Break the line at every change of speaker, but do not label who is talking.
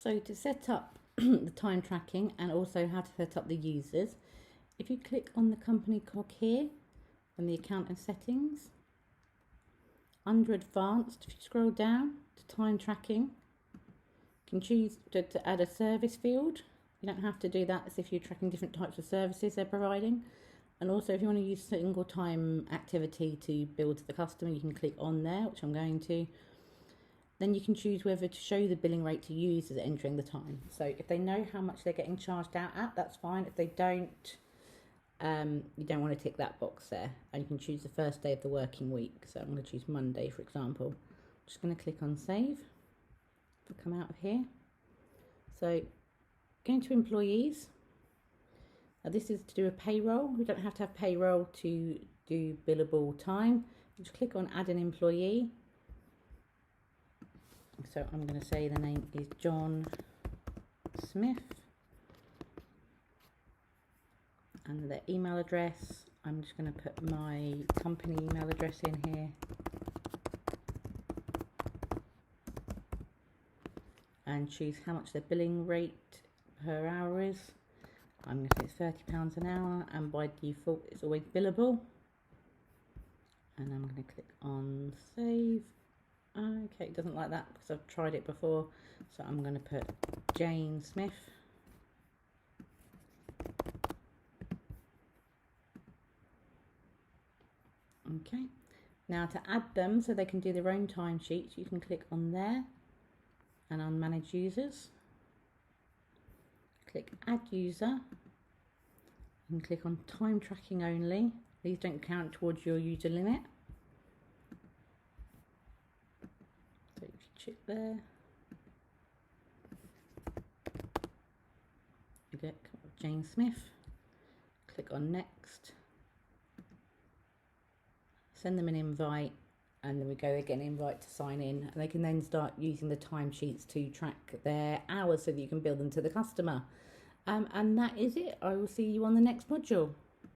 So to set up the time tracking and also how to set up the users, if you click on the company cog here and the account and settings, under advanced, if you scroll down to time tracking, you can choose to add a service field. You don't have to do that as if you're tracking different types of services they're providing. And also if you want to use single time activity to bill to the customer, you can click on there, which I'm going to. Then you can choose whether to show the billing rate to users entering the time. So if they know how much they're getting charged out at, that's fine. If they don't, you don't want to tick that box there. And you can choose the first day of the working week. So I'm going to choose Monday, for example. I'm just going to click on save. I'll come out of here. So going to employees. Now this is to do a payroll. We don't have to have payroll to do billable time. Just click on add an employee. So I'm going to say the name is John Smith, and the email address, I'm just going to put my company email address in here, and choose how much the billing rate per hour is. I'm going to say it's £30 an hour, and by default it's always billable. And I'm going to click on save. Okay, it doesn't like that because I've tried it before, so I'm going to put Jane Smith. Okay, now to add them so they can do their own timesheets, you can click on there and on manage users. Click add user and click on time tracking only. These don't count towards your user limit. So if you check there, you get Jane Smith. Click on next, send them an invite, and then we go again, invite to sign in, and they can then start using the timesheets to track their hours so that you can bill them to the customer. And that is it. I will see you on the next module.